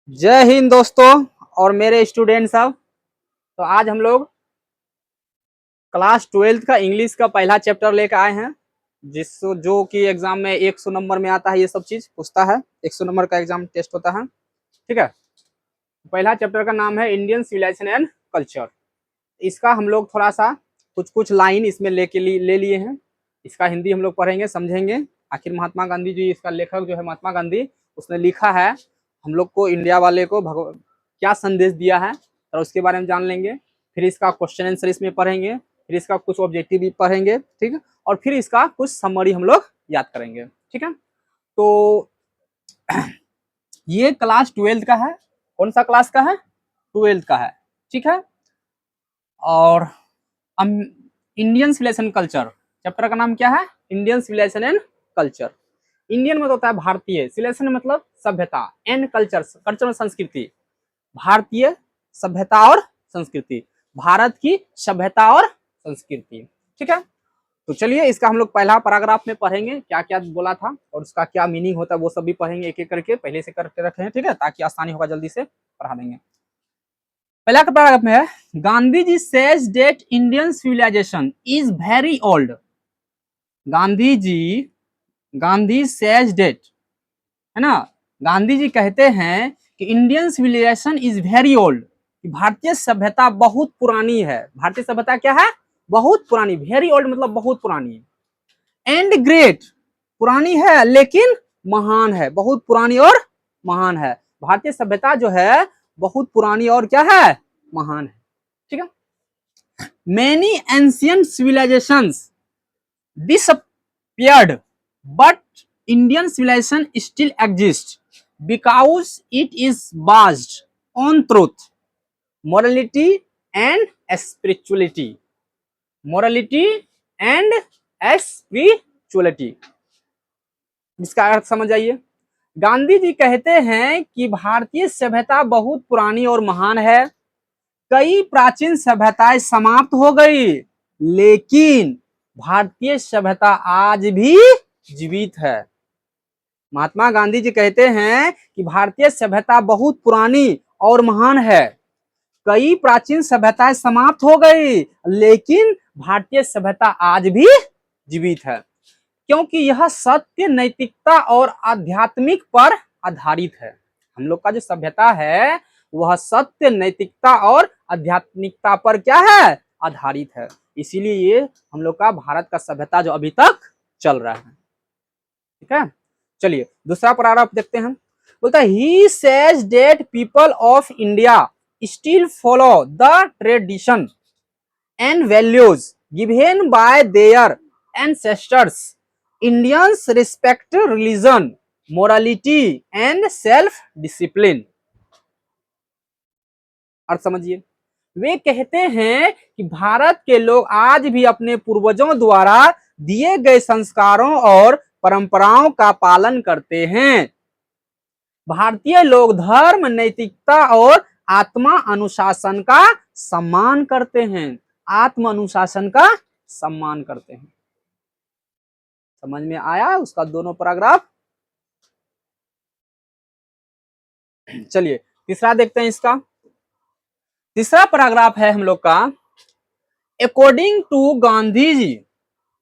जय हिंद दोस्तों और मेरे स्टूडेंट सब। तो आज हम लोग क्लास 12th का इंग्लिश का पहला चैप्टर लेकर आए हैं, जो कि एग्जाम में 100 नंबर में आता है। ये सब चीज पूछता है, 100 नंबर का एग्जाम टेस्ट होता है। ठीक है, पहला चैप्टर का नाम है इंडियन सिविलाइजेशन एंड कल्चर। इसका हम लोग थोड़ा सा कुछ लाइन इसमें ले लिए हैं। इसका हिंदी हम लोग पढ़ेंगे, समझेंगे। आखिर महात्मा गांधी जी, इसका लेखक जो है महात्मा गांधी, उसने लिखा है हम लोग को, इंडिया वाले को क्या संदेश दिया है, और उसके बारे में जान लेंगे। फिर इसका क्वेश्चन आंसर इसमें पढ़ेंगे, फिर इसका कुछ ऑब्जेक्टिव भी पढ़ेंगे, ठीक है, और फिर इसका कुछ समरी हम लोग याद करेंगे। ठीक है, तो ये क्लास 12th का है। कौन सा क्लास का है? 12th का है। ठीक है, और इंडियन सिविलाइजेशन कल्चर चैप्टर का नाम क्या है? Indian civilization and culture. Indian मतलब होता है भारतीय, सिविलाइजेशन मतलब सभ्यता, एंड कल्चर, कल्चर में संस्कृति, भारतीय सभ्यता और संस्कृति, भारत की सभ्यता और संस्कृति। ठीक है, तो चलिए इसका हम लोग पहला पैराग्राफ में पढ़ेंगे, क्या क्या बोला था और उसका क्या मीनिंग होता है वो सब भी पढ़ेंगे, एक एक करके पहले से करके रखे हैं। ठीक है, ताकि आसानी होगा, जल्दी से पढ़ा देंगे। पहला पैराग्राफ में है, Gandhi ji says that Indian civilization is very old. Gandhi says that, है ना, गांधी जी कहते हैं कि Indian civilization is very old, भारतीय सभ्यता बहुत पुरानी है। भारतीय सभ्यता क्या है? बहुत पुरानी। वेरी ओल्ड मतलब बहुत पुरानी। एंड ग्रेट, पुरानी है लेकिन महान है, बहुत पुरानी और महान है। भारतीय सभ्यता जो है बहुत पुरानी और क्या है? महान है। ठीक है, many ancient civilizations disappeared, but Indian civilization still exists because it is based on truth, morality and spirituality. Morality and spirituality. इसका अर्थ समझ आइए। गांधी जी कहते हैं कि भारतीय सभ्यता बहुत पुरानी और महान है। कई प्राचीन सभ्यताएं समाप्त हो गई, लेकिन भारतीय सभ्यता आज भी जीवित है। महात्मा गांधी जी कहते हैं कि भारतीय सभ्यता बहुत पुरानी और महान है। कई प्राचीन सभ्यताएं समाप्त हो गई, लेकिन भारतीय सभ्यता आज भी जीवित है, क्योंकि यह सत्य, नैतिकता और आध्यात्मिक पर आधारित है। हम लोग का जो सभ्यता है वह सत्य, नैतिकता और आध्यात्मिकता पर क्या है? आधारित है। इसीलिए ये हम लोग का भारत का सभ्यता जो अभी तक चल रहा है। ठीक है, चलिए दूसरा पैराग्राफ देखते हैं। बोलता है, he says that people of India still follow the tradition and values given by their ancestors. Indians respect religion, morality and self discipline. अर्थ समझिए। वे कहते हैं कि भारत के लोग आज भी अपने पूर्वजों द्वारा दिए गए संस्कारों और परंपराओं का पालन करते हैं। भारतीय लोग धर्म, नैतिकता और आत्मा अनुशासन का सम्मान करते हैं। आत्म अनुशासन का सम्मान करते हैं। समझ में आया उसका दोनों पैराग्राफ? चलिए तीसरा देखते हैं। इसका तीसरा पैराग्राफ है हम लोग का, according to Gandhi ji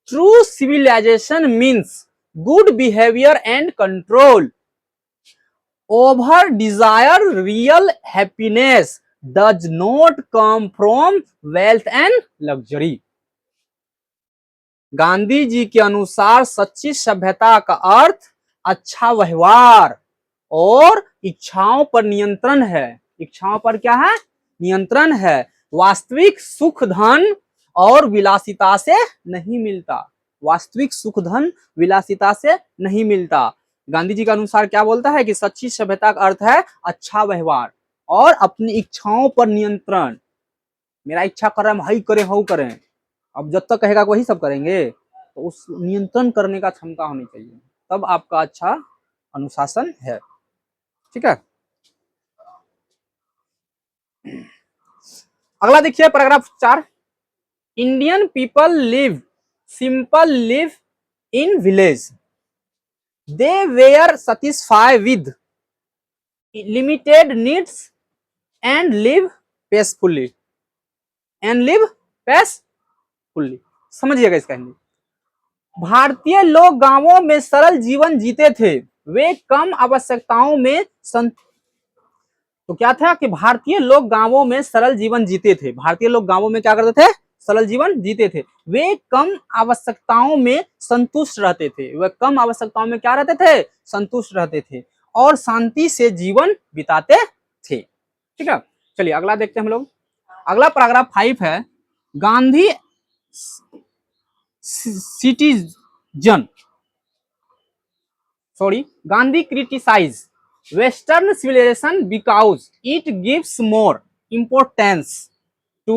true civilization means good behaviour and control over desire. Real happiness does not come from wealth and luxury. Gandhi ji के अनुसार सच्ची सभ्यता का अर्थ अच्छा व्यवहार और इच्छाओं पर नियंत्रण है। इच्छाओं पर क्या है? नियंत्रण है। वास्तविक सुख धन और विलासिता से नहीं मिलता। वास्तविक सुख धन विलासिता से नहीं मिलता। गांधी जी के अनुसार क्या बोलता है कि सच्ची सभ्यता का अर्थ है अच्छा व्यवहार और अपनी इच्छाओं पर नियंत्रण। मेरा इच्छा कर रहा है भाई करें हऊ करें, अब जब तक कहेगा वही सब करेंगे, तो उस नियंत्रण करने का क्षमता होनी चाहिए, तब आपका अच्छा अनुशासन है। ठीक है, अगला देखिए paragraph 4। Indian people live simple live in village, they were satisfy with limited needs and live peacefully, and live peacefully. समझिएगा इसका हिंदी। भारतीय लोग गांवों में सरल जीवन जीते थे, वे कम आवश्यकताओं में तो क्या था कि भारतीय लोग गांवों में सरल जीवन जीते थे। भारतीय लोग गांवों में क्या करते थे? सरल जीवन जीते थे। वे कम आवश्यकताओं में संतुष्ट रहते थे। वे कम आवश्यकताओं में क्या रहते थे? संतुष्ट रहते थे और शांति से जीवन बिताते थे। ठीक है, चलिए अगला देखते हैं हम लोग। अगला पैराग्राफ 5 है, Gandhi citizen Gandhi criticized Western civilization because it gives more importance to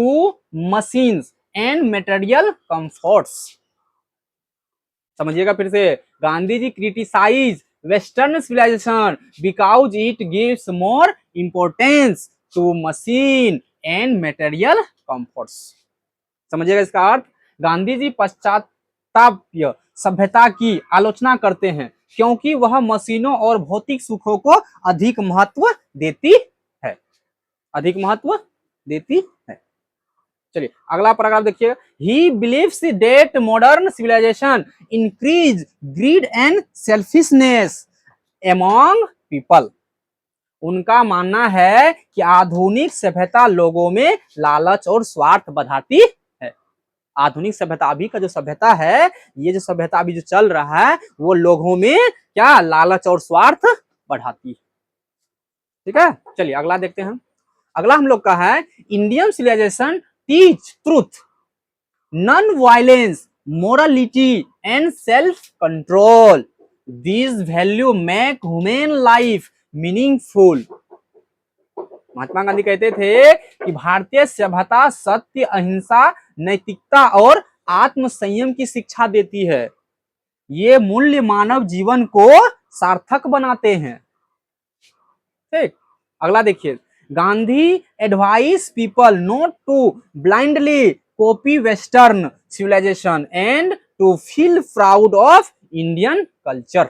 machines and material comforts। समझिएगा फिर से, Gandhi ji criticize western civilization because it gives more importance to machine and material comforts. समझिएगा इसका अर्थ, गांधी जी पाश्चात्य सभ्यता की आलोचना करते हैं क्योंकि वह मशीनों और भौतिक सुखों को अधिक महत्व देती है, अधिक महत्व देती है। चलिए अगला पैराग्राफ देखिए। He believes that modern civilization increase greed and selfishness among people. उनका मानना है कि आधुनिक सभ्यता लोगों में लालच और स्वार्थ बढ़ाती है। आधुनिक सभ्यता, अभी का जो सभ्यता है, ये जो सभ्यता अभी जो चल रहा है, वो लोगों में क्या लालच और स्वार्थ बढ़ाती है। ठीक है, चलिए अगला देखते हैं। अगला हम लोग का है, Indian civilization teach truth, non violence, morality and self control. This value make human life meaningful. Mahatma Gandhi कहते थे कि भारतीय सभ्यता सत्य, अहिंसा, नैतिकता और आत्म संयम की शिक्षा देती है। ये मूल्य मानव जीवन को सार्थक बनाते हैं। ठीक, अगला देखिए। Gandhi advice people not to blindly copy western civilization and to feel proud of Indian culture.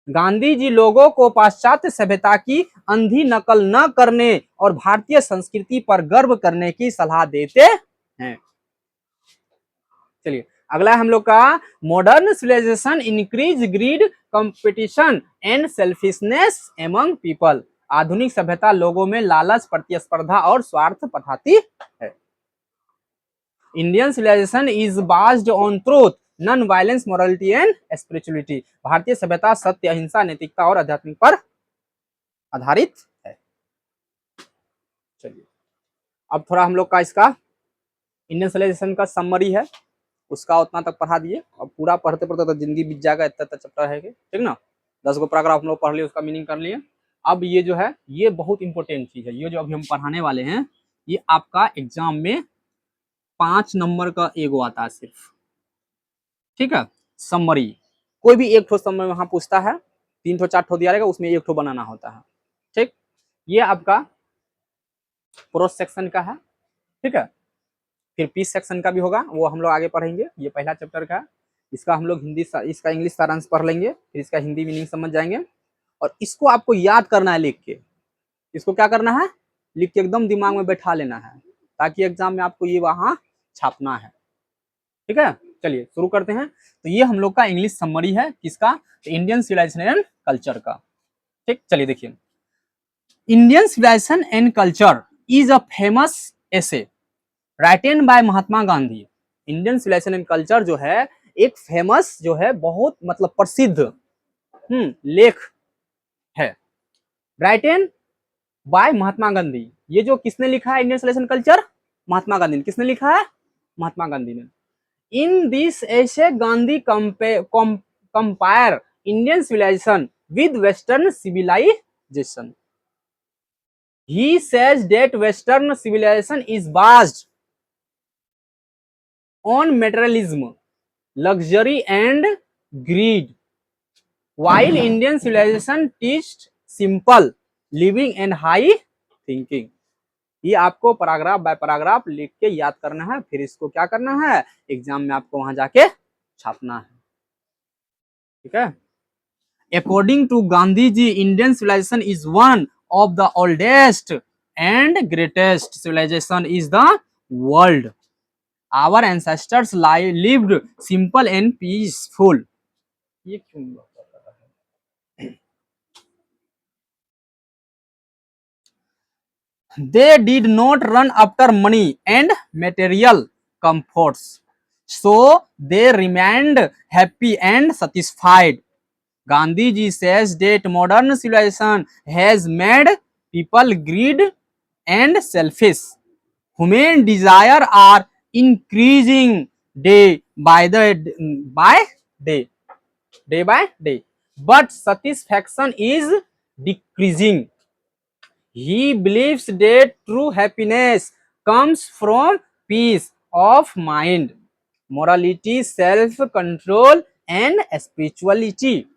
Gandhi ji लोगों को पाश्चात्य सभ्यता की अंधी नकल न करने और भारतीय संस्कृति पर गर्व करने की सलाह देते हैं। चलिए अगला हम लोग का, modern civilization increase greed, competition and selfishness among people. आधुनिक सभ्यता लोगों में लालच, प्रतिस्पर्धा और स्वार्थ बढ़ाती है। Indian civilization is based on truth, non violence, morality and spirituality. भारतीय सभ्यता सत्य, अहिंसा, नैतिकता और आध्यात्मिक पर आधारित है। चलिए अब थोड़ा हम लोग का इसका इंडियन सिविलाइजेशन का समरी है, उसका उतना तक पढ़ा दिए। अब पूरा पढ़ते पढ़ते तो जिंदगी बीत जाएगा, इतना तक चैप्टर है, ठीक ना। 10 गो पैराग्राफ हम लोग पढ़ लिए, उसका मीनिंग कर लिए। अब ये जो है, ये बहुत इंपॉर्टेंट चीज है। ये जो अभी हम पढ़ाने वाले हैं, ये आपका एग्जाम में 5 नंबर का एगो आता है सिर्फ। ठीक है, समरी, कोई भी एक ठो समरी वहां पूछता है, 3 ठो 4 ठो दिया रहेगा, उसमें एक ठो बनाना होता है। ठीक, ये आपका प्रोस सेक्शन का है। ठीक है, फिर पीस सेक्शन का भी होगा, वो हम लोग आगे पढ़ेंगे। ये पहला चैप्टर का, इसका हम लोग हिंदी, इसका इंग्लिश सारांश पढ़ लेंगे, फिर इसका हिंदी मीनिंग समझ जाएंगे। और इसको आपको याद करना है लिख के, इसको क्या करना है, लिख के एकदम दिमाग में बैठा लेना है, ताकि एग्जाम में आपको ये वहां छापना है। ठीक है, चलिए शुरू करते हैं। तो ये हम लोग का इंग्लिश समरी है, किसका, तो इंडियन सिविलाइजेशन एंड कल्चर का। ठीक, चलिए देखिए। Indian civilization and culture is a famous essay written by Mahatma Gandhi. Indian civilization and culture जो है, एक फेमस जो है, बहुत मतलब प्रसिद्ध लेख है, राइटेन बाय महात्मा गांधी। ये जो किसने लिखा है Indian civilisation culture, Mahatma Gandhi ने। किसने लिखा है, महात्मा गांधी ने। In this essay Gandhi compare Indian civilization with western civilization. He says that Western civilization is based on materialism, luxury and greed, while Indian civilization teaches simple living and high thinking। ये आपको paragraph bye paragraph लिख के याद करना है, फिर इसको क्या करना है, एग्जाम में आपको वहां जाके छापना है। ठीक है, According to Gandhi ji, Indian civilization is one of the oldest and greatest civilization is the world. Our ancestors lived simple and peaceful. ये क्यों हुआ? They did not run after money and material comforts, so they remained happy and satisfied. Gandhi ji says that modern civilization has made people greed and selfish. Human desire are increasing day by day, day by day, but satisfaction is decreasing. He believes that true happiness comes from peace of mind, morality, self-control, and spirituality.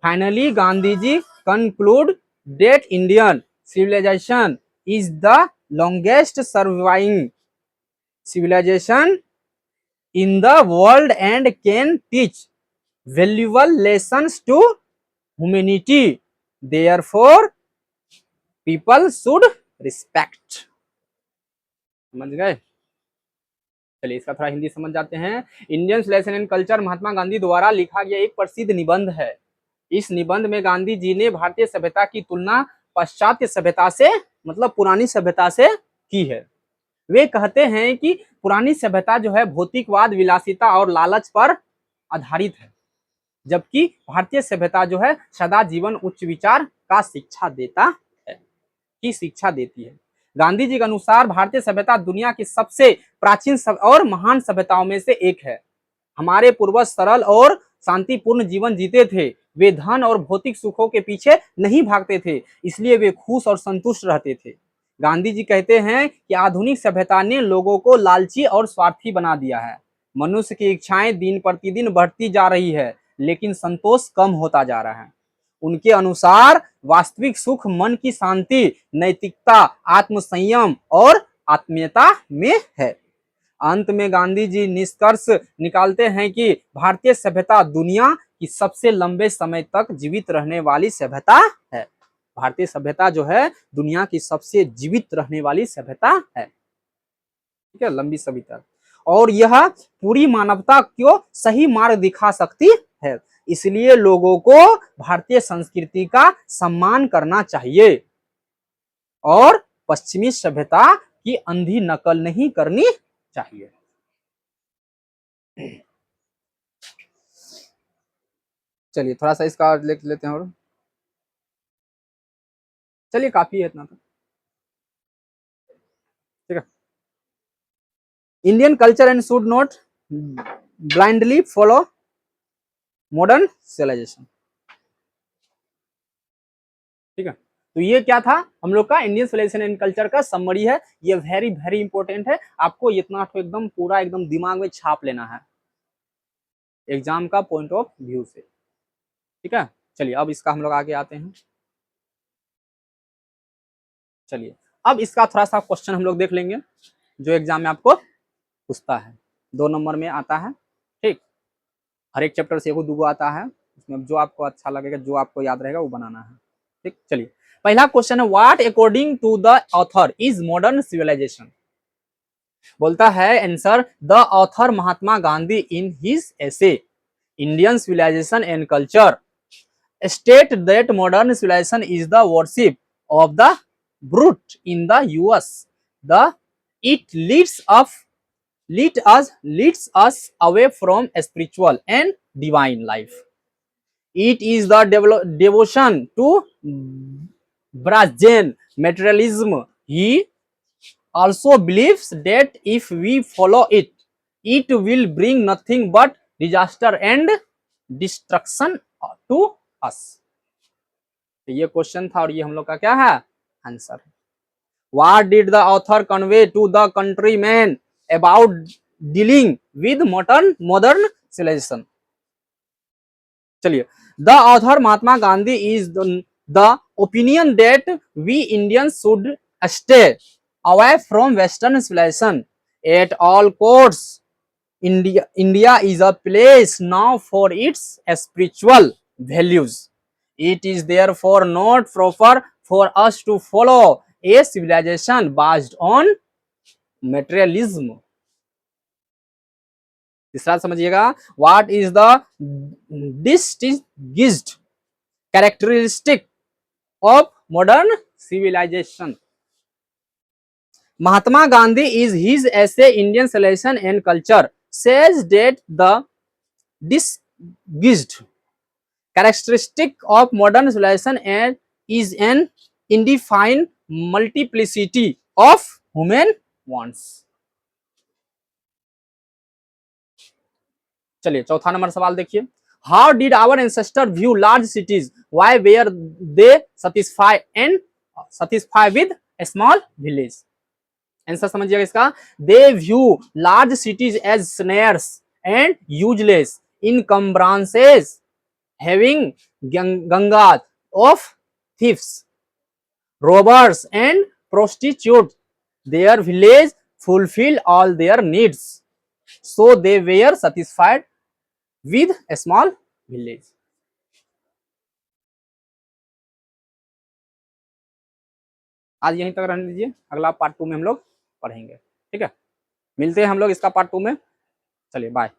Finally, Gandhiji conclude that Indian civilization is the longest surviving civilization in the world and can teach valuable lessons to humanity. Therefore, people should respect. समझ गए? चलिए इसका थोड़ा हिंदी समझ जाते हैं। Indian civilization and culture Mahatma Gandhi द्वारा लिखा गया एक प्रसिद्ध निबंध है। इस निबंध में गांधी जी ने भारतीय सभ्यता की तुलना पाश्चात्य सभ्यता से मतलब पुरानी सभ्यता से की है। वे कहते हैं कि पुरानी सभ्यता जो है भौतिकवाद, विलासिता और लालच पर आधारित है, जबकि भारतीय सभ्यता जो है सदा जीवन उच्च विचार का शिक्षा देता है, की शिक्षा देती है। गांधी जी के अनुसार भारतीय सभ्यता दुनिया की सबसे प्राचीन और महान सभ्यताओं में से एक है। हमारे पूर्वज सरल और शांतिपूर्ण जीवन जीते थे। वे धन और भौतिक सुखों के पीछे नहीं भागते थे, इसलिए वे खुश और संतुष्ट रहते थे। गांधी जी कहते हैं कि आधुनिक सभ्यता ने लोगों को लालची और स्वार्थी बना दिया है। मनुष्य की इच्छाएं दिन प्रतिदिन बढ़ती जा रही है, लेकिन संतोष कम होता जा रहा है। उनके अनुसार वास्तविक सुख मन की शांति, नैतिकता, आत्मसंयम और आत्मीयता में है। अंत में गांधी जी निष्कर्ष निकालते हैं कि भारतीय सभ्यता दुनिया की सबसे लंबे समय तक जीवित रहने वाली सभ्यता है। भारतीय सभ्यता जो है दुनिया की सबसे जीवित रहने वाली सभ्यता है, ठीक है, लंबी सभ्यता, और यह पूरी मानवता को सही मार्ग दिखा सकती है। इसलिए लोगों को भारतीय संस्कृति का सम्मान करना चाहिए और पश्चिमी सभ्यता की अंधी नकल नहीं करनी चाहिए। चलिए थोड़ा सा इसका लिख लेते हैं और चलिए काफी है इतना तो, ठीक है। Indian culture and should not blindly follow modern civilization, ठीक है। तो ये क्या था हम लोग का इंडियन सिविलाइजेशन एंड कल्चर का समरी है। ये वेरी वेरी इंपॉर्टेंट है, आपको इतना तो एकदम पूरा एकदम दिमाग में छाप लेना है एग्जाम का पॉइंट ऑफ व्यू से, ठीक है। चलिए अब इसका हम लोग आगे आते हैं। चलिए अब इसका थोड़ा सा क्वेश्चन हम लोग देख लेंगे जो एग्जाम में आपको पूछता है, 2 नंबर में आता है, ठीक। हर एक चैप्टर से 1-2 आता है, उसमें जो आपको अच्छा लगेगा, जो आपको याद रहेगा वो बनाना है, ठीक। चलिए पहला क्वेश्चन है, what according to the author is modern civilization. बोलता है answer, the author Mahatma Gandhi in his essay Indian civilization and culture state that modern civilization is the worship of the brute in the US, the it leads us away from spiritual and divine life. It is the devotion to Brazen materialism. He also believes that if we follow it, it will bring nothing but disaster and destruction to us. तो ये question था और ये हम लोग का क्या है answer. What did the author convey to the countrymen about dealing with modern civilization? चलिए, the author Mahatma Gandhi is the opinion that we Indians should stay away from Western civilization at all costs. India is a place now for its spiritual values. It is therefore not proper for us to follow a civilization based on materialism. तीसरा समझिएगा, what is the distinguished characteristic of modern civilization? Mahatma Gandhi is his essay Indian Civilization and Culture says that the distinguished characteristic of modern civilization and is an indefined multiplicity of human wants. चलिए चौथा number सवाल देखिए, how did our ancestor view large cities, why were they satisfy with small village? Answer समझिएगा इसका, they view large cities as snares and useless encumbrances having gangs of thieves, robbers and prostitutes. Their village fulfilled all their needs, so they were satisfied with a small village. आज यहीं तक रहने दीजिए, अगला part 2 में हम लोग पढ़ेंगे, ठीक है? मिलते हैं हम लोग इसका पार्ट 2 में, चलिए बाय।